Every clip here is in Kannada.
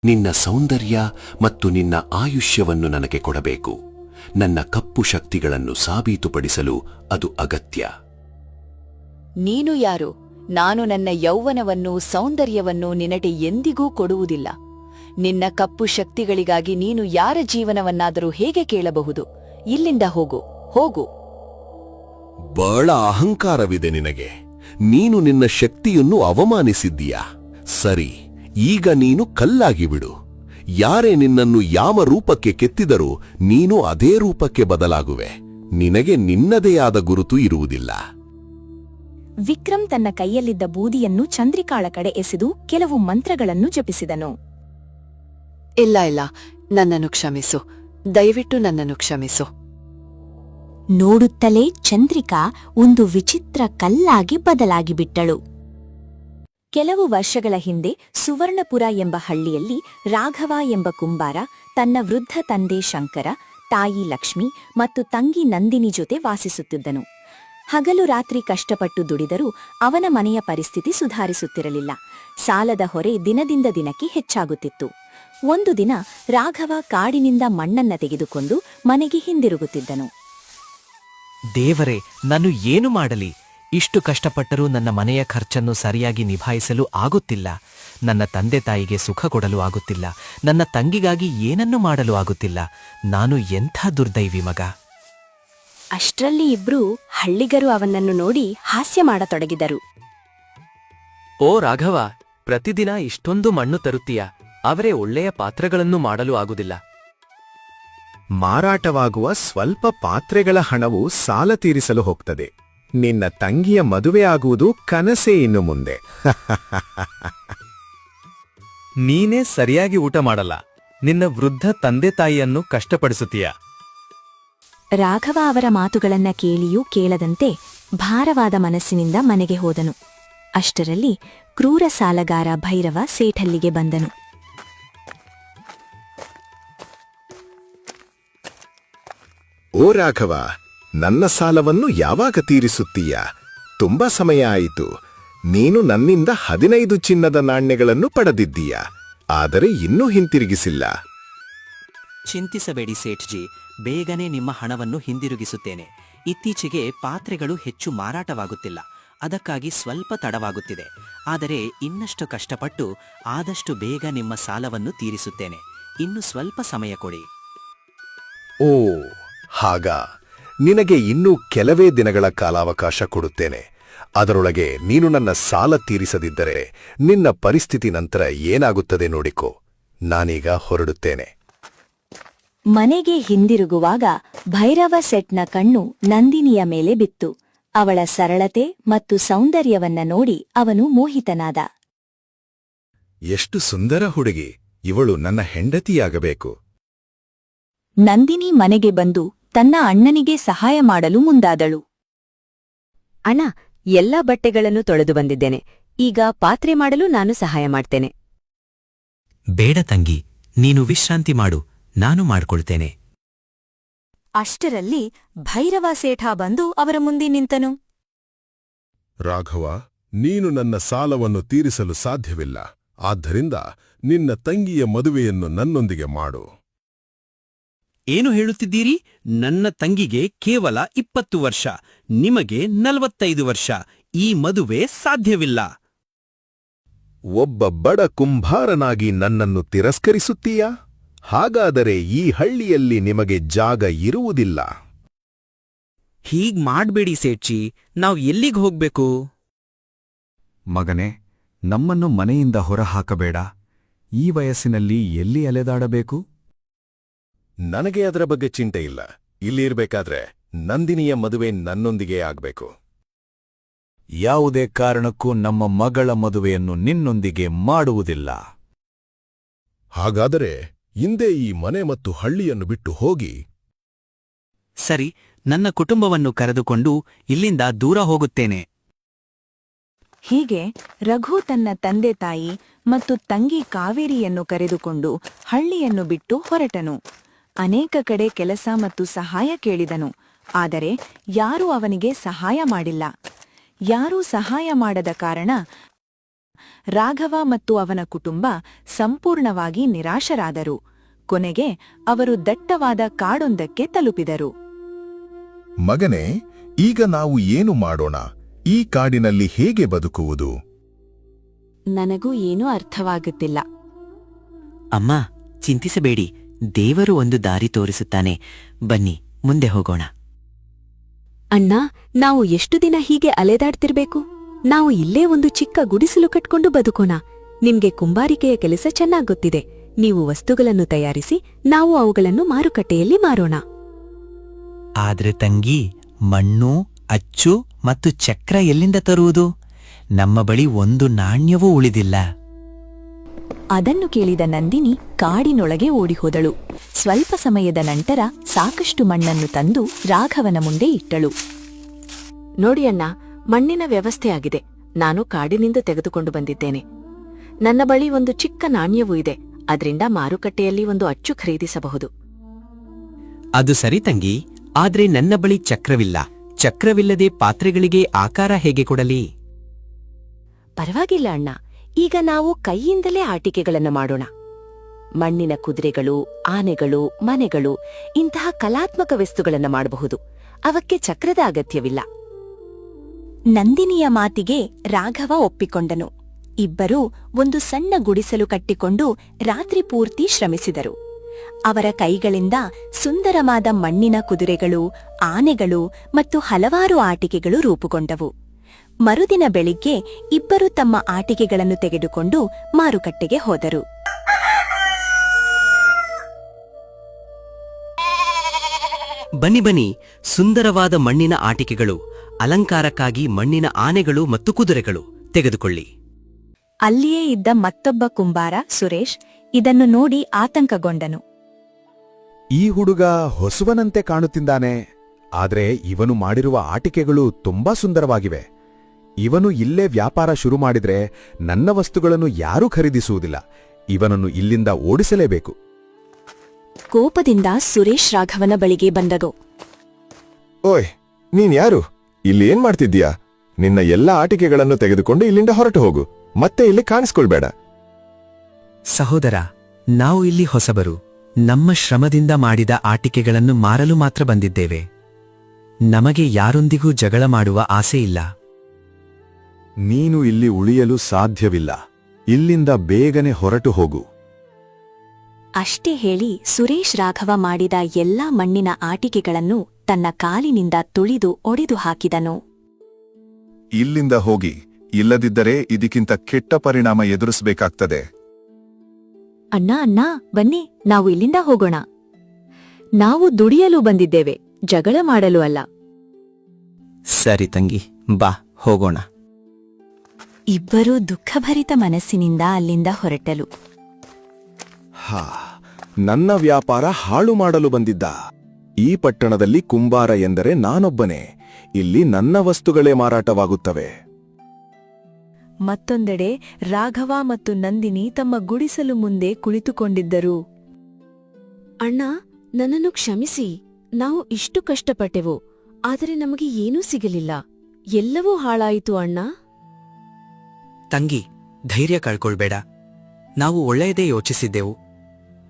ನಿನ್ನ ಸೌಂದರ್ಯ ಮತ್ತು ನಿನ್ನ ಆಯುಷ್ಯವನ್ನು ನನಗೆ ಕೊಡಬೇಕು. ನನ್ನ ಕಪ್ಪು ಶಕ್ತಿಗಳನ್ನು ಸಾಬೀತುಪಡಿಸಲು ಅದು ಅಗತ್ಯ. ನೀನು ಯಾರು? ನಾನು ನನ್ನ ಯೌವನವನ್ನು ಸೌಂದರ್ಯವನ್ನು ನಿನಗೆ ಎಂದಿಗೂ ಕೊಡುವುದಿಲ್ಲ. ನಿನ್ನ ಕಪ್ಪು ಶಕ್ತಿಗಳಿಗಾಗಿ ನೀನು ಯಾರ ಜೀವನವನ್ನಾದರೂ ಹೇಗೆ ಕೇಳಬಹುದು? ಇಲ್ಲಿಂದ ಹೋಗು, ಹೋಗು. ಬಹಳ ಅಹಂಕಾರವಿದೆ ನಿನಗೆ. ನೀನು ನಿನ್ನ ಶಕ್ತಿಯನ್ನು ಅವಮಾನಿಸಿದ್ದೀಯಾ? ಸರಿ, ಈಗ ನೀನು ಕಲ್ಲಾಗಿ ಬಿಡು. ಯಾರೇ ನಿನ್ನನ್ನು ಯಾವ ರೂಪಕ್ಕೆ ಕೆತ್ತಿದರೂ ನೀನು ಅದೇ ರೂಪಕ್ಕೆ ಬದಲಾಗುವೆ. ನಿನಗೆ ನಿನ್ನದೇ ಆದ ಗುರುತು ಇರುವುದಿಲ್ಲ. ವಿಕ್ರಮ್ ತನ್ನ ಕೈಯಲ್ಲಿದ್ದ ಬೂದಿಯನ್ನು ಚಂದ್ರಿಕಾಳ ಕಡೆ ಎಸೆದು ಕೆಲವು ಮಂತ್ರಗಳನ್ನು ಜಪಿಸಿದನು. ಇಲ್ಲ ಇಲ್ಲ, ನನ್ನನ್ನು ಕ್ಷಮಿಸು, ದಯವಿಟ್ಟು ನನ್ನನ್ನು ಕ್ಷಮಿಸು. ನೋಡುತ್ತಲೇ ಚಂದ್ರಿಕಾ ಒಂದು ವಿಚಿತ್ರ ಕಲ್ಲಾಗಿ ಬದಲಾಗಿಬಿಟ್ಟಳು. ಕೆಲವು ವರ್ಷಗಳ ಹಿಂದೆ ಸುವರ್ಣಪುರ ಎಂಬ ಹಳ್ಳಿಯಲ್ಲಿ ರಾಘವ ಎಂಬ ಕುಂಬಾರ ತನ್ನ ವೃದ್ಧ ತಂದೆ ಶಂಕರ, ತಾಯಿ ಲಕ್ಷ್ಮಿ ಮತ್ತು ತಂಗಿ ನಂದಿನಿ ಜೊತೆ ವಾಸಿಸುತ್ತಿದ್ದನು. ಹಗಲು ರಾತ್ರಿ ಕಷ್ಟಪಟ್ಟು ದುಡಿದರೂ ಅವನ ಮನೆಯ ಪರಿಸ್ಥಿತಿ ಸುಧಾರಿಸುತ್ತಿರಲಿಲ್ಲ. ಸಾಲದ ಹೊರೆ ದಿನದಿಂದ ದಿನಕ್ಕೆ ಹೆಚ್ಚಾಗುತ್ತಿತ್ತು. ಒಂದು ದಿನ ರಾಘವ ಕಾಡಿನಿಂದ ಮಣ್ಣನ್ನ ತೆಗೆದುಕೊಂಡು ಮನೆಗೆ ಹಿಂದಿರುಗುತ್ತಿದ್ದನು. ದೇವರೇ, ನಾನು ಏನು ಮಾಡಲಿ? ಇಷ್ಟು ಕಷ್ಟಪಟ್ಟರೂ ನನ್ನ ಮನೆಯ ಖರ್ಚನ್ನು ಸರಿಯಾಗಿ ನಿಭಾಯಿಸಲು ಆಗುತ್ತಿಲ್ಲ. ನನ್ನ ತಂದೆ ತಾಯಿಗೆ ಸುಖ ಕೊಡಲು ಆಗುತ್ತಿಲ್ಲ. ನನ್ನ ತಂಗಿಗಾಗಿ ಏನನ್ನೂ ಮಾಡಲು ಆಗುತ್ತಿಲ್ಲ. ನಾನು ಎಂಥ ದುರ್ದೈವಿ ಮಗ. ಅಷ್ಟರಲ್ಲಿ ಇಬ್ರೂ ಹಳ್ಳಿಗರು ಅವನನ್ನು ನೋಡಿ ಹಾಸ್ಯ ಮಾಡತೊಡಗಿದರು. ಓ ರಾಘವ, ಪ್ರತಿದಿನ ಇಷ್ಟೊಂದು ಮಣ್ಣು ತರುತ್ತೀಯ. ಅವರೇ ಒಳ್ಳೆಯ ಪಾತ್ರಗಳನ್ನು ಮಾಡಲು ಆಗುವುದಿಲ್ಲ. ಮಾರಾಟವಾಗುವ ಸ್ವಲ್ಪ ಪಾತ್ರೆಗಳ ಹಣವು ಸಾಲ ತೀರಿಸಲು ಹೋಗ್ತದೆ. ನಿನ್ನ ತಂಗಿಯ ಮದುವೆಯಾಗುವುದು ಕನಸೇ ಇನ್ನು ಮುಂದೆ. ನೀನೇ ಸರಿಯಾಗಿ ಊಟ ಮಾಡಲ್ಲ. ನಿನ್ನ ವೃದ್ಧ ತಂದೆ ತಾಯಿಯನ್ನು ಕಷ್ಟಪಡಿಸುತ್ತೀಯ. ರಾಘವ ಅವರ ಮಾತುಗಳನ್ನ ಕೇಳಿಯೂ ಕೇಳದಂತೆ ಭಾರವಾದ ಮನಸ್ಸಿನಿಂದ ಮನೆಗೆ ಹೋದನು. ಅಷ್ಟರಲ್ಲಿ ಕ್ರೂರ ಸಾಲಗಾರ ಭೈರವ ಸೇಠಲ್ಲಿಗೆ ಬಂದನು. ಓ ರಾಘವ, ನನ್ನ ಸಾಲವನ್ನು ಯಾವಾಗ ತೀರಿಸುತ್ತೀಯ? ತುಂಬಾ ಸಮಯ ಆಯಿತು. ನೀನು ನನ್ನಿಂದ 15 ಚಿನ್ನದ ನಾಣ್ಯಗಳನ್ನು ಪಡೆದಿದ್ದೀಯ, ಆದರೆ ಇನ್ನೂ ಹಿಂತಿರುಗಿಸಿಲ್ಲ. ಚಿಂತಿಸಬೇಡಿ ಸೇಠ್ಜಿ, ಬೇಗನೆ ನಿಮ್ಮ ಹಣವನ್ನು ಹಿಂದಿರುಗಿಸುತ್ತೇನೆ. ಇತ್ತೀಚೆಗೆ ಪಾತ್ರೆಗಳು ಹೆಚ್ಚು ಮಾರಾಟವಾಗುತ್ತಿಲ್ಲ, ಅದಕ್ಕಾಗಿ ಸ್ವಲ್ಪ ತಡವಾಗುತ್ತಿದೆ. ಆದರೆ ಇನ್ನಷ್ಟು ಕಷ್ಟಪಟ್ಟು ಆದಷ್ಟು ಬೇಗ ನಿಮ್ಮ ಸಾಲವನ್ನು ತೀರಿಸುತ್ತೇನೆ. ಇನ್ನು ಸ್ವಲ್ಪ ಸಮಯ ಕೊಡಿ. ಓ ಹಾಗ, ನಿನಗೆ ಇನ್ನೂ ಕೆಲವೇ ದಿನಗಳ ಕಾಲಾವಕಾಶ ಕೊಡುತ್ತೇನೆ. ಅದರೊಳಗೆ ನೀನು ನನ್ನ ಸಾಲ ತೀರಿಸದಿದ್ದರೆ ನಿನ್ನ ಪರಿಸ್ಥಿತಿ ನಂತರ ಏನಾಗುತ್ತದೆ ನೋಡಿಕೋ. ನಾನೀಗ ಹೊರಡುತ್ತೇನೆ. ಮನೆಗೆ ಹಿಂದಿರುಗುವಾಗ ಭೈರವ ಸೆಟ್ನ ಕಣ್ಣು ನಂದಿನಿಯ ಮೇಲೆ ಬಿತ್ತು. ಅವಳ ಸರಳತೆ ಮತ್ತು ಸೌಂದರ್ಯವನ್ನ ನೋಡಿ ಅವನು ಮೋಹಿತನಾದ. ಎಷ್ಟು ಸುಂದರ ಹುಡುಗಿ! ಇವಳು ನನ್ನ ಹೆಂಡತಿಯಾಗಬೇಕು. ನಂದಿನಿ ಮನೆಗೆ ಬಂದು ತನ್ನ ಅಣ್ಣನಿಗೆ ಸಹಾಯ ಮಾಡಲು ಮುಂದಾದಳು. ಅಣ್ಣ, ಎಲ್ಲ ಬಟ್ಟೆಗಳನ್ನು ತೊಳೆದು ಬಂದಿದ್ದೇನೆ. ಈಗ ಪಾತ್ರೆ ಮಾಡಲು ನಾನು ಸಹಾಯ ಮಾಡ್ತೇನೆ. ಬೇಡ ತಂಗಿ, ನೀನು ವಿಶ್ರಾಂತಿ ಮಾಡು, ನಾನು ಮಾಡ್ಕೊಳ್ತೇನೆ. ಅಷ್ಟರಲ್ಲಿ ಭೈರವ ಸೇಠ ಬಂದು ಅವರ ಮುಂದೆ ನಿಂತನು. ರಾಘವ, ನೀನು ನನ್ನ ಸಾಲವನ್ನು ತೀರಿಸಲು ಸಾಧ್ಯವಿಲ್ಲ. ಆದ್ದರಿಂದ ನಿನ್ನ ತಂಗಿಯ ಮದುವೆಯನ್ನು ನನ್ನೊಂದಿಗೆ ಮಾಡು. ಏನು ಹೇಳುತ್ತಿದ್ದೀರಿ? ನನ್ನ ತಂಗಿಗೆ ಕೇವಲ 20 ವರ್ಷ, ನಿಮಗೆ 45 ವರ್ಷ. ಈ ಮದುವೆ ಸಾಧ್ಯವಿಲ್ಲ. ಒಬ್ಬ ಬಡ ಕುಂಭಾರನಾಗಿ ನನ್ನನ್ನು ತಿರಸ್ಕರಿಸುತ್ತೀಯಾ? ಹಾಗಾದರೆ ಈ ಹಳ್ಳಿಯಲ್ಲಿ ನಿಮಗೆ ಜಾಗ ಇರುವುದಿಲ್ಲ. ಹೀಗ್ ಮಾಡ್ಬೇಡಿ ಸೇಠ್ಜಿ, ನಾವ್ ಎಲ್ಲಿಗೆ ಹೋಗ್ಬೇಕು? ಮಗನೇ, ನಮ್ಮನ್ನು ಮನೆಯಿಂದ ಹೊರಹಾಕಬೇಡ. ಈ ವಯಸ್ಸಿನಲ್ಲಿ ಎಲ್ಲಿ ಅಲೆದಾಡಬೇಕು? ನನಗೆ ಅದರ ಬಗ್ಗೆ ಚಿಂತೆ ಇಲ್ಲ. ಇಲ್ಲಿ ಇರ್ಬೇಕಾದ್ರೆ ನಂದಿನಿಯ ಮದುವೆ ನನ್ನೊಂದಿಗೆ ಆಗ್ಬೇಕು. ಯಾವುದೇ ಕಾರಣಕ್ಕೂ ನಮ್ಮ ಮಗಳ ಮದುವೆಯನ್ನು ನಿನ್ನೊಂದಿಗೆ ಮಾಡುವುದಿಲ್ಲ. ಹಾಗಾದರೆ ಇಂದೇ ಈ ಮನೆ ಮತ್ತು ಹಳ್ಳಿಯನ್ನು ಬಿಟ್ಟು ಹೋಗಿ. ಸರಿ, ನನ್ನ ಕುಟುಂಬವನ್ನು ಕರೆದುಕೊಂಡು ಇಲ್ಲಿಂದ ದೂರ ಹೋಗುತ್ತೇನೆ. ಹೀಗೆ ರಘು ತನ್ನ ತಂದೆ ತಾಯಿ ಮತ್ತು ತಂಗಿ ಕಾವೇರಿಯನ್ನು ಕರೆದುಕೊಂಡು ಹಳ್ಳಿಯನ್ನು ಬಿಟ್ಟು ಹೊರಟನು. ಅನೇಕ ಕಡೆ ಕೆಲಸ ಮತ್ತು ಸಹಾಯ ಕೇಳಿದನು, ಆದರೆ ಯಾರೂ ಅವನಿಗೆ ಸಹಾಯ ಮಾಡಿಲ್ಲ. ಯಾರೂ ಸಹಾಯ ಮಾಡದ ಕಾರಣ ರಾಘವ ಮತ್ತು ಅವನ ಕುಟುಂಬ ಸಂಪೂರ್ಣವಾಗಿ ನಿರಾಶರಾದರು. ಕೊನೆಗೆ ಅವರು ದಟ್ಟವಾದ ಕಾಡೊಂದಕ್ಕೆ ತಲುಪಿದರು. ಮಗನೇ, ಈಗ ನಾವು ಏನು ಮಾಡೋಣ? ಈ ಕಾಡಿನಲ್ಲಿ ಹೇಗೆ ಬದುಕುವುದು? ನನಗೂ ಏನೂ ಅರ್ಥವಾಗುತ್ತಿಲ್ಲ. ಅಮ್ಮ, ಚಿಂತಿಸಬೇಡಿ. ದೇವರು ಒಂದು ದಾರಿ ತೋರಿಸುತ್ತಾನೆ. ಬನ್ನಿ, ಮುಂದೆ ಹೋಗೋಣ. ಅಣ್ಣ, ನಾವು ಎಷ್ಟು ದಿನ ಹೀಗೆ ಅಲೆದಾಡ್ತಿರ್ಬೇಕು? ನಾವು ಇಲ್ಲೇ ಒಂದು ಚಿಕ್ಕ ಗುಡಿಸಲು ಕಟ್ಕೊಂಡು ಬದುಕೋಣ. ನಿಮ್ಗೆ ಕುಂಬಾರಿಕೆಯ ಕೆಲಸ ಚೆನ್ನಾಗ್ ಗೊತ್ತಿದೆ. ನೀವು ವಸ್ತುಗಳನ್ನು ತಯಾರಿಸಿ ನಾವು ಅವುಗಳನ್ನು ಮಾರುಕಟ್ಟೆಯಲ್ಲಿ ಮಾರೋಣ. ಆದ್ರೆ ತಂಗಿ, ಮಣ್ಣು, ಅಚ್ಚು ಮತ್ತು ಚಕ್ರ ಎಲ್ಲಿಂದ ತರುವುದು? ನಮ್ಮ ಬಳಿ ಒಂದು ನಾಣ್ಯವೂ ಉಳಿದಿಲ್ಲ. ಅದನ್ನು ಕೇಳಿದ ನಂದಿನಿ ಕಾಡಿನೊಳಗೆ ಓಡಿಹೋದಳು. ಸ್ವಲ್ಪ ಸಮಯದ ನಂತರ ಸಾಕಷ್ಟು ಮಣ್ಣನ್ನು ತಂದು ರಾಘವನ ಮುಂದೆ ಇಟ್ಟಳು. ನೋಡಿ ಅಣ್ಣ, ಮಣ್ಣಿನ ವ್ಯವಸ್ಥೆ ಆಗಿದೆ. ನಾನು ಕಾಡಿನಿಂದ ತೆಗೆದುಕೊಂಡು ಬಂದಿದ್ದೇನೆ. ನನ್ನ ಬಳಿ ಒಂದು ಚಿಕ್ಕ ನಾಣ್ಯವೂ ಇದೆ. ಅದರಿಂದ ಮಾರುಕಟ್ಟೆಯಲ್ಲಿ ಒಂದು ಅಚ್ಚು ಖರೀದಿಸಬಹುದು. ಅದು ಸರಿ ತಂಗಿ, ಆದ್ರೆ ನನ್ನ ಬಳಿ ಚಕ್ರವಿಲ್ಲ. ಚಕ್ರವಿಲ್ಲದೆ ಪಾತ್ರೆಗಳಿಗೆ ಆಕಾರ ಹೇಗೆ ಕೊಡಲಿ? ಪರವಾಗಿಲ್ಲ ಅಣ್ಣ, ಈಗ ನಾವು ಕೈಯಿಂದಲೇ ಆಟಿಕೆಗಳನ್ನು ಮಾಡೋಣ. ಮಣ್ಣಿನ ಕುದುರೆಗಳು, ಆನೆಗಳು, ಮನೆಗಳು, ಇಂತಹ ಕಲಾತ್ಮಕ ವಸ್ತುಗಳನ್ನು ಮಾಡಬಹುದು. ಅವಕ್ಕೆ ಚಕ್ರದ ಅಗತ್ಯವಿಲ್ಲ. ನಂದಿನಿಯ ಮಾತಿಗೆ ರಾಘವ ಒಪ್ಪಿಕೊಂಡನು. ಇಬ್ಬರೂ ಒಂದು ಸಣ್ಣ ಗುಡಿಸಲು ಕಟ್ಟಿಕೊಂಡು ರಾತ್ರಿ ಪೂರ್ತಿ ಶ್ರಮಿಸಿದರು. ಅವರ ಕೈಗಳಿಂದ ಸುಂದರವಾದ ಮಣ್ಣಿನ ಕುದುರೆಗಳು, ಆನೆಗಳು ಮತ್ತು ಹಲವಾರು ಆಟಿಕೆಗಳು ರೂಪುಗೊಂಡವು. ಮರುದಿನ ಬೆಳಿಗ್ಗೆ ಇಬ್ಬರು ತಮ್ಮ ಆಟಿಕೆಗಳನ್ನು ತೆಗೆದುಕೊಂಡು ಮಾರುಕಟ್ಟೆಗೆ ಹೋದರು. ಬನ್ನಿ ಬನ್ನಿ, ಸುಂದರವಾದ ಮಣ್ಣಿನ ಆಟಿಕೆಗಳು, ಅಲಂಕಾರಕ್ಕಾಗಿ ಮಣ್ಣಿನ ಆನೆಗಳು ಮತ್ತು ಕುದುರೆಗಳು ತೆಗೆದುಕೊಳ್ಳಿ. ಅಲ್ಲಿಯೇ ಇದ್ದ ಮತ್ತೊಬ್ಬ ಕುಂಬಾರ ಸುರೇಶ್ ಇದನ್ನು ನೋಡಿ ಆತಂಕಗೊಂಡನು. ಈ ಹುಡುಗ ಹೊಸುವನಂತೆ ಕಾಣುತ್ತಿದ್ದಾನೆ. ಆದ್ರೆ ಇವನು ಮಾಡಿರುವ ಆಟಿಕೆಗಳು ತುಂಬಾ ಸುಂದರವಾಗಿವೆ. ಇವನು ಇಲ್ಲೇ ವ್ಯಾಪಾರ ಶುರು ಮಾಡಿದ್ರೆ ನನ್ನ ವಸ್ತುಗಳನ್ನು ಯಾರೂ ಖರೀದಿಸುವುದಿಲ್ಲ. ಇವನನ್ನು ಇಲ್ಲಿಂದ ಓಡಿಸಲೇಬೇಕು. ಕೋಪದಿಂದ ಸುರೇಶ್ ರಾಘವನ ಬಳಿಗೆ ಬಂದದು. ಓಯ್, ನೀನ್ ಯಾರು? ಇಲ್ಲಿ ಏನ್ ಮಾಡ್ತಿದ್ದೀಯಾ? ನಿನ್ನ ಎಲ್ಲ ಆಟಿಕೆಗಳನ್ನು ತೆಗೆದುಕೊಂಡು ಇಲ್ಲಿಂದ ಹೊರಟು ಹೋಗು. ಮತ್ತೆ ಇಲ್ಲಿ ಕಾಣಿಸ್ಕೊಳ್ಬೇಡ. ಸಹೋದರ, ನಾವು ಇಲ್ಲಿ ಹೊಸಬರು. ನಮ್ಮ ಶ್ರಮದಿಂದ ಮಾಡಿದ ಆಟಿಕೆಗಳನ್ನು ಮಾರಲು ಮಾತ್ರ ಬಂದಿದ್ದೇವೆ. ನಮಗೆ ಯಾರೊಂದಿಗೂ ಜಗಳ ಮಾಡುವ ಆಸೆ ಇಲ್ಲ. ನೀನು ಇಲ್ಲಿ ಉಳಿಯಲು ಸಾಧ್ಯವಿಲ್ಲ. ಇಲ್ಲಿಂದ ಬೇಗನೆ ಹೊರಟು ಹೋಗು. ಅಷ್ಟೇ ಹೇಳಿ ಸುರೇಶ್ ರಾಘವ ಮಾಡಿದ ಎಲ್ಲಾ ಮಣ್ಣಿನ ಆಟಿಕೆಗಳನ್ನು ತನ್ನ ಕಾಲಿನಿಂದ ತುಳಿದು ಒಡೆದು ಹಾಕಿದನು. ಇಲ್ಲಿಂದ ಹೋಗಿ, ಇಲ್ಲದಿದ್ದರೆ ಇದಕ್ಕಿಂತ ಕೆಟ್ಟ ಪರಿಣಾಮ ಎದುರಿಸಬೇಕಾಗ್ತದೆ. ಅಣ್ಣ ಅಣ್ಣ, ಬನ್ನಿ, ನಾವು ಇಲ್ಲಿಂದ ಹೋಗೋಣ. ನಾವು ದುಡಿಯಲು ಬಂದಿದ್ದೇವೆ, ಜಗಳ ಮಾಡಲು ಅಲ್ಲ. ಸರಿ ತಂಗಿ, ಬಾ ಹೋಗೋಣ. ಇಬ್ಬರೂ ದುಃಖಭರಿತ ಮನಸ್ಸಿನಿಂದ ಅಲ್ಲಿಂದ ಹೊರಟಲು. ನನ್ನ ವ್ಯಾಪಾರ ಹಾಳು ಮಾಡಲು ಬಂದಿದ್ದ. ಈ ಪಟ್ಟಣದಲ್ಲಿ ಕುಂಬಾರ ಎಂದರೆ ನಾನೊಬ್ಬನೇ. ಇಲ್ಲಿ ನನ್ನ ವಸ್ತುಗಳೇ ಮಾರಾಟವಾಗುತ್ತವೆ. ಮತ್ತೊಂದೆಡೆ ರಾಘವ ಮತ್ತು ನಂದಿನಿ ತಮ್ಮ ಗುಡಿಸಲು ಮುಂದೆ ಕುಳಿತುಕೊಂಡಿದ್ದರು. ಅಣ್ಣ, ನನ್ನನ್ನು ಕ್ಷಮಿಸಿ. ನಾವು ಇಷ್ಟು ಕಷ್ಟಪಟ್ಟೆವು, ಆದರೆ ನಮಗೆ ಏನೂ ಸಿಗಲಿಲ್ಲ. ಎಲ್ಲವೂ ಹಾಳಾಯಿತು ಅಣ್ಣ. ತಂಗಿ, ಧೈರ್ಯ ಕಳ್ಕೊಳ್ಬೇಡ. ನಾವು ಒಳ್ಳೆಯದೇ ಯೋಚಿಸಿದ್ದೆವು.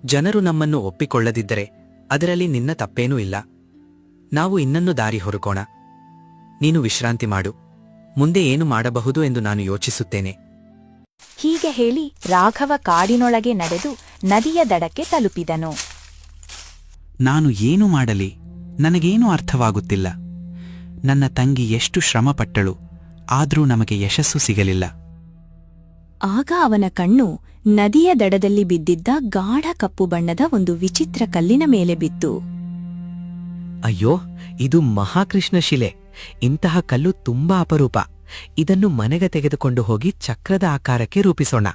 ಜನರು ನಮ್ಮನ್ನು ಒಪ್ಪಿಕೊಳ್ಳದಿದ್ದರೆ ಅದರಲ್ಲಿ ನಿನ್ನ ತಪ್ಪೇನೂ ಇಲ್ಲ. ನಾವು ಇನ್ನೊಂದು ದಾರಿ ಹುಡುಕೋಣ. ನೀನು ವಿಶ್ರಾಂತಿ ಮಾಡು. ಮುಂದೆ ಏನು ಮಾಡಬಹುದು ಎಂದು ನಾನು ಯೋಚಿಸುತ್ತೇನೆ. ಹೀಗೆ ಹೇಳಿ ರಾಘವ ಕಾಡಿನೊಳಗೆ ನಡೆದು ನದಿಯ ದಡಕ್ಕೆ ತಲುಪಿದನು. ನಾನು ಏನು ಮಾಡಲಿ? ನನಗೇನೂ ಅರ್ಥವಾಗುತ್ತಿಲ್ಲ. ನನ್ನ ತಂಗಿ ಎಷ್ಟು ಶ್ರಮಪಟ್ಟಳು, ಆದರೂ ನಮಗೆ ಯಶಸ್ಸು ಸಿಗಲಿಲ್ಲ. ಆಗ ಅವನ ಕಣ್ಣು ನದಿಯ ದಡದಲ್ಲಿ ಬಿದ್ದಿದ್ದ ಗಾಢ ಕಪ್ಪು ಬಣ್ಣದ ಒಂದು ವಿಚಿತ್ರ ಕಲ್ಲಿನ ಮೇಲೆ ಬಿತ್ತು. ಅಯ್ಯೋ, ಇದು ಮಹಾಕೃಷ್ಣ ಶಿಲೆ. ಇಂತಹ ಕಲ್ಲು ತುಂಬಾ ಅಪರೂಪ. ಇದನ್ನು ಮನೆಗೆ ತೆಗೆದುಕೊಂಡು ಹೋಗಿ ಚಕ್ರದ ಆಕಾರಕ್ಕೆ ರೂಪಿಸೋಣ.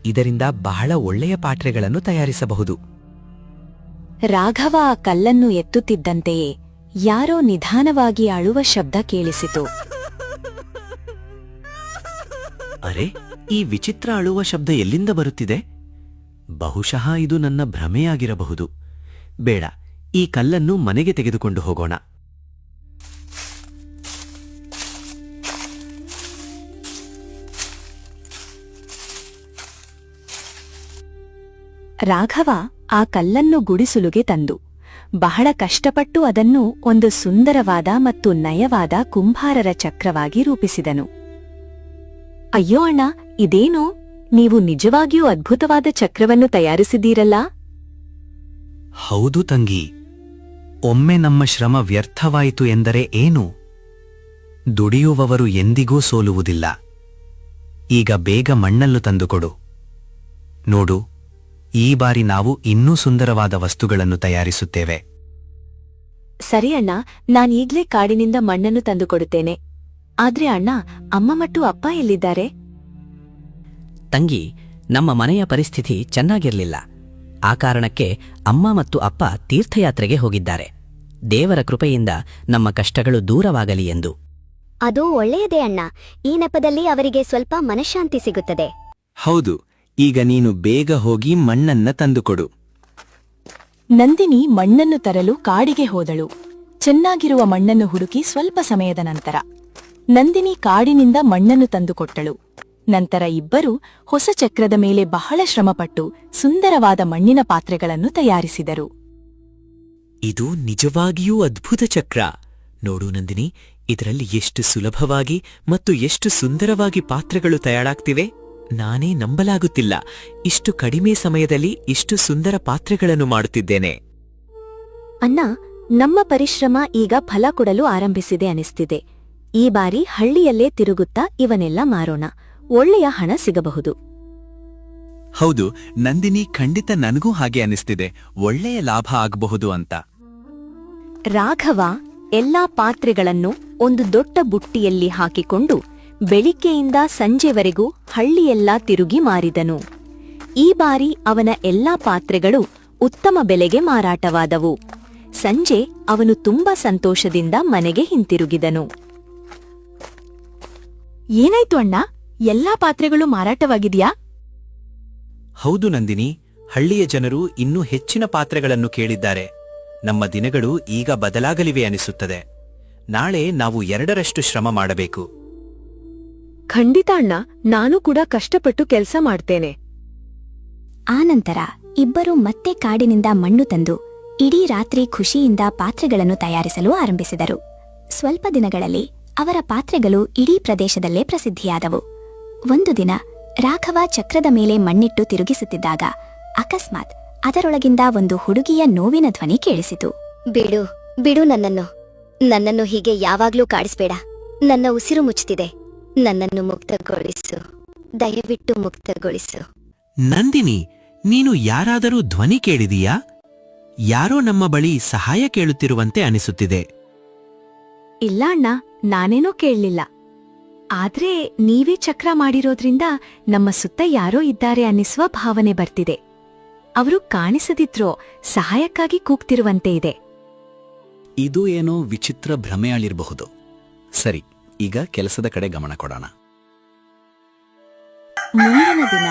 ಇದರಿಂದ ಬಹಳ ಒಳ್ಳೆಯ ಪಾತ್ರೆಗಳನ್ನು ತಯಾರಿಸಬಹುದು. ರಾಘವ ಆ ಕಲ್ಲನ್ನು ಎತ್ತುತ್ತಿದ್ದಂತೆಯೇ ಯಾರೋ ನಿಧಾನವಾಗಿ ಅಳುವ ಶಬ್ದ ಕೇಳಿಸಿತು. ಅರೆ, ಈ ವಿಚಿತ್ರ ಅಳುವ ಶಬ್ದ ಎಲ್ಲಿಂದ ಬರುತ್ತಿದೆ? ಬಹುಶಃ ಇದು ನನ್ನ ಭ್ರಮೆಯಾಗಿರಬಹುದು. ಬೇಡ, ಈ ಕಲ್ಲನ್ನು ಮನೆಗೆ ತೆಗೆದುಕೊಂಡು ಹೋಗೋಣ. ರಾಘವ ಆ ಕಲ್ಲನ್ನು ಗುಡಿಸುಲುಗೆ ತಂದು ಬಹಳ ಕಷ್ಟಪಟ್ಟು ಅದನ್ನು ಒಂದು ಸುಂದರವಾದ ಮತ್ತು ನಯವಾದ ಕುಂಭಾರರ ಚಕ್ರವಾಗಿ ರೂಪಿಸಿದನು. ಅಯ್ಯೋ ಅಣ್ಣ, ಇದೇನು, ನೀವು ನಿಜವಾಗಿಯೂ ಅದ್ಭುತವಾದ ಚಕ್ರವನ್ನು ತಯಾರಿಸಿದ್ದೀರಲ್ಲ? ಹೌದು ತಂಗಿ, ಒಮ್ಮೆ ನಮ್ಮ ಶ್ರಮ ವ್ಯರ್ಥವಾಯಿತು ಎಂದರೆ ಏನು? ದುಡಿಯುವವರು ಎಂದಿಗೂ ಸೋಲುವುದಿಲ್ಲ. ಈಗ ಬೇಗ ಮಣ್ಣನ್ನು ತಂದುಕೊಡು. ನೋಡು, ಈ ಬಾರಿ ನಾವು ಇನ್ನೂ ಸುಂದರವಾದ ವಸ್ತುಗಳನ್ನು ತಯಾರಿಸುತ್ತೇವೆ. ಸರಿ ಅಣ್ಣ, ನಾನೀಗ್ಲೇ ಕಾಡಿನಿಂದ ಮಣ್ಣನ್ನು ತಂದುಕೊಡುತ್ತೇನೆ. ಆದ್ರೆ ಅಣ್ಣ, ಅಮ್ಮ ಮತ್ತು ಅಪ್ಪ ಎಲ್ಲಿದ್ದಾರೆ? ತಂಗಿ, ನಮ್ಮ ಮನೆಯ ಪರಿಸ್ಥಿತಿ ಚೆನ್ನಾಗಿರಲಿಲ್ಲ. ಆ ಕಾರಣಕ್ಕೆ ಅಮ್ಮ ಮತ್ತು ಅಪ್ಪ ತೀರ್ಥಯಾತ್ರೆಗೆ ಹೋಗಿದ್ದಾರೆ. ದೇವರ ಕೃಪೆಯಿಂದ ನಮ್ಮ ಕಷ್ಟಗಳು ದೂರವಾಗಲಿ ಎಂದು. ಅದು ಒಳ್ಳೆಯದೇ ಅಣ್ಣ. ಈ ನೆಪದಲ್ಲಿ ಅವರಿಗೆ ಸ್ವಲ್ಪ ಮನಃಶಾಂತಿ ಸಿಗುತ್ತದೆ. ಹೌದು, ಈಗ ನೀನು ಬೇಗ ಹೋಗಿ ಮಣ್ಣನ್ನ ತಂದುಕೊಡು. ನಂದಿನಿ ಮಣ್ಣನ್ನು ತರಲು ಕಾಡಿಗೆ ಹೋದಳು. ಚೆನ್ನಾಗಿರುವ ಮಣ್ಣನ್ನು ಹುಡುಕಿ ಸ್ವಲ್ಪ ಸಮಯದ ನಂತರ ನಂದಿನಿ ಕಾಡಿನಿಂದ ಮಣ್ಣನ್ನು ತಂದುಕೊಟ್ಟಳು. ನಂತರ ಇಬ್ಬರು ಹೊಸ ಚಕ್ರದ ಮೇಲೆ ಬಹಳ ಶ್ರಮಪಟ್ಟು ಸುಂದರವಾದ ಮಣ್ಣಿನ ಪಾತ್ರೆಗಳನ್ನು ತಯಾರಿಸಿದರು. ಇದು ನಿಜವಾಗಿಯೂ ಅದ್ಭುತ ಚಕ್ರ. ನೋಡು ನಂದಿನಿ, ಇದರಲ್ಲಿ ಎಷ್ಟು ಸುಲಭವಾಗಿ ಮತ್ತು ಎಷ್ಟು ಸುಂದರವಾಗಿ ಪಾತ್ರೆಗಳು ತಯಾರಾಗ್ತಿವೆ. ನಾನೇ ನಂಬಲಾಗುತ್ತಿಲ್ಲ, ಇಷ್ಟು ಕಡಿಮೆ ಸಮಯದಲ್ಲಿ ಇಷ್ಟು ಸುಂದರ ಪಾತ್ರೆಗಳನ್ನು ಮಾಡುತ್ತಿದ್ದೇನೆ. ಅಣ್ಣ, ನಮ್ಮ ಪರಿಶ್ರಮ ಈಗ ಫಲ ಕೊಡಲು ಆರಂಭಿಸಿದೆ ಅನಿಸ್ತಿದೆ. ಈ ಬಾರಿ ಹಳ್ಳಿಯಲ್ಲೇ ತಿರುಗುತ್ತಾ ಇವನ್ನೆಲ್ಲ ಮಾರೋಣ. ಒಳ್ಳೆಯ ಹಣ ಸಿಗಬಹುದು. ಹೌದು ನಂದಿನಿ, ಖಂಡಿತ ನನಗೂ ಹಾಗೆ ಅನಿಸ್ತಿದೆ. ಒಳ್ಳೆಯ ಲಾಭ ಆಗಬಹುದು ಅಂತ. ರಾಘವ ಎಲ್ಲಾ ಪಾತ್ರೆಗಳನ್ನು ಒಂದು ದೊಡ್ಡ ಬುಟ್ಟಿಯಲ್ಲಿ ಹಾಕಿಕೊಂಡು ಬೆಳಿಗ್ಗೆಯಿಂದ ಸಂಜೆವರೆಗೂ ಹಳ್ಳಿಯೆಲ್ಲ ತಿರುಗಿ ಮಾರಿದನು. ಈ ಬಾರಿ ಅವನ ಎಲ್ಲಾ ಪಾತ್ರೆಗಳು ಉತ್ತಮ ಬೆಲೆಗೆ ಮಾರಾಟವಾದವು. ಸಂಜೆ ಅವನು ತುಂಬಾ ಸಂತೋಷದಿಂದ ಮನೆಗೆ ಹಿಂತಿರುಗಿದನು. ಏನಾಯ್ತು ಅಣ್ಣ, ಎಲ್ಲಾ ಪಾತ್ರೆಗಳು ಮಾರಾಟವಾಗಿದೆಯಾ? ಹೌದು ನಂದಿನಿ, ಹಳ್ಳಿಯ ಜನರು ಇನ್ನೂ ಹೆಚ್ಚಿನ ಪಾತ್ರೆಗಳನ್ನು ಕೇಳಿದ್ದಾರೆ. ನಮ್ಮ ದಿನಗಳು ಈಗ ಬದಲಾಗಲಿವೆ ಅನಿಸುತ್ತದೆ. ನಾಳೆ ನಾವು 2ರಷ್ಟು ಶ್ರಮ ಮಾಡಬೇಕು. ಖಂಡಿತ ಅಣ್ಣ, ನಾನು ಕೂಡ ಕಷ್ಟಪಟ್ಟು ಕೆಲಸ ಮಾಡ್ತೇನೆ. ಆನಂತರ ಇಬ್ಬರು ಮತ್ತೆ ಕಾಡಿನಿಂದ ಮಣ್ಣು ತಂದು ಇಡೀ ರಾತ್ರಿ ಖುಷಿಯಿಂದ ಪಾತ್ರೆಗಳನ್ನು ತಯಾರಿಸಲು ಆರಂಭಿಸಿದರು. ಸ್ವಲ್ಪ ದಿನಗಳಲ್ಲಿ ಅವರ ಪಾತ್ರೆಗಳು ಇಡೀ ಪ್ರದೇಶದಲ್ಲೇ ಪ್ರಸಿದ್ಧಿಯಾದವು. ಒಂದು ದಿನ ರಾಘವ ಚಕ್ರದ ಮೇಲೆ ಮಣ್ಣಿಟ್ಟು ತಿರುಗಿಸುತ್ತಿದ್ದಾಗ ಅಕಸ್ಮಾತ್ ಅದರೊಳಗಿಂದ ಒಂದು ಹುಡುಗಿಯ ನೋವಿನ ಧ್ವನಿ ಕೇಳಿಸಿತು. ಬಿಡು ಬಿಡು, ನನ್ನನ್ನು ಹೀಗೆ ಯಾವಾಗ್ಲೂ ಕಾಡಿಸ್ಬೇಡ. ನನ್ನ ಉಸಿರು ಮುಚ್ಚುತ್ತಿದೆ. ನನ್ನನ್ನು ಮುಕ್ತಗೊಳಿಸು, ದಯವಿಟ್ಟು ಮುಕ್ತಗೊಳಿಸು. ನಂದಿನಿ, ನೀನು ಯಾರಾದರೂ ಧ್ವನಿ ಕೇಳಿದೀಯಾ? ಯಾರೋ ನಮ್ಮ ಬಳಿ ಸಹಾಯ ಕೇಳುತ್ತಿರುವಂತೆ ಅನಿಸುತ್ತಿದೆ. ಇಲ್ಲ ಅಣ್ಣ, ನಾನೇನೋ ಕೇಳಲಿಲ್ಲ. ಆದ್ರೆ ನೀವೇ ಚಕ್ರ ಮಾಡಿರೋದ್ರಿಂದ ನಮ್ಮ ಸುತ್ತ ಯಾರೋ ಇದ್ದಾರೆ ಅನ್ನಿಸುವ ಭಾವನೆ ಬರ್ತಿದೆ. ಅವರು ಕಾಣಿಸದಿದ್ರೋ ಸಹಾಯಕ್ಕಾಗಿ ಕೂಗ್ತಿರುವಂತೆ ಇದೆ. ಇದು ಏನೋ ವಿಚಿತ್ರ ಭ್ರಮೆಯಾಳಿರಬಹುದು. ಸರಿ, ಈಗ ಕೆಲಸದ ಕಡೆ ಗಮನ ಕೊಡೋಣ. ಮುಂದಿನ ದಿನ